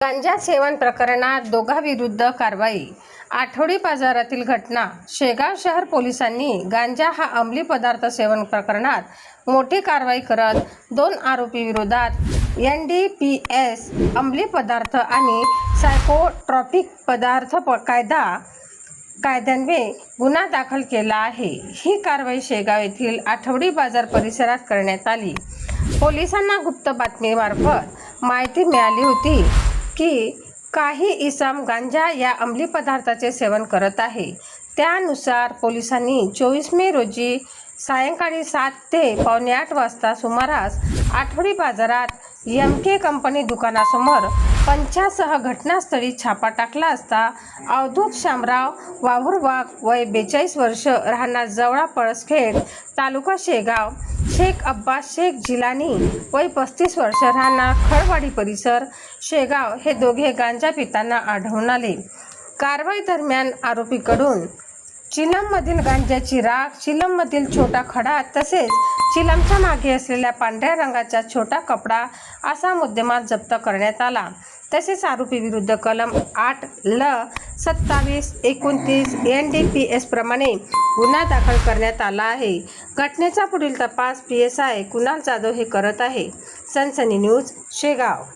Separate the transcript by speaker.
Speaker 1: गांजा सेवन प्रकरणात दोघांविरुद्ध कारवाई. आठवडी बाजारातील घटना. शेगाव शहर पोलिसांनी गांजा हा अंमली पदार्थ सेवन प्रकरणात मोठी कारवाई करत 2 आरोपी विरोधात NDPS अंमली पदार्थ आणि सायकोट्रॉपिक पदार्थ कायद्यान्वये गुन्हा दाखल केला आहे. ही कारवाई शेगाव येथील आठवडी बाजार परिसरात करण्यात आली. पोलिसांना गुप्त बातमीमार्फत माहिती मिळाली होती की काही इसम गांजा या अंमली पदार्थाचे सेवन करत आहे. त्यानुसार पोलिसांनी 24 मे रोजी सायंकाळी 7 ते पावणे 8 वाजता सुमारास आठवडी बाजारात MK कंपनी दुकानासमोर पंचासह घटनास्थळी छापा टाकला असता अवधूत शामराव वाघुरवाघ वय 42 वर्ष राहणार जवळा पळसखेड तालुका शेगाव, शेख अब्बास शेख जिलानी वय 35 वर्ष राहणार खळवाडी परिसर शेगाव हे दोघे गांजा पिताना आढळून आले. कारवाई दरम्यान आरोपीकडून चिलममधील गांजाची राख, चिलममधील छोटा खडा तसेच चिलमच्या मागे असलेल्या पांढऱ्या रंगाचा छोटा कपडा असा मुद्देमाल जप्त करण्यात आला. तसेच आरोपी विरुद्ध कलम 8 ल 27 29 NDPS प्रमाणे गुन्हा दाखल करण्यात आला आहे. घटनेचा पुढील तपास PSI कुणाल जाधव हे करत आहे. सनसनी न्यूज शेगाव.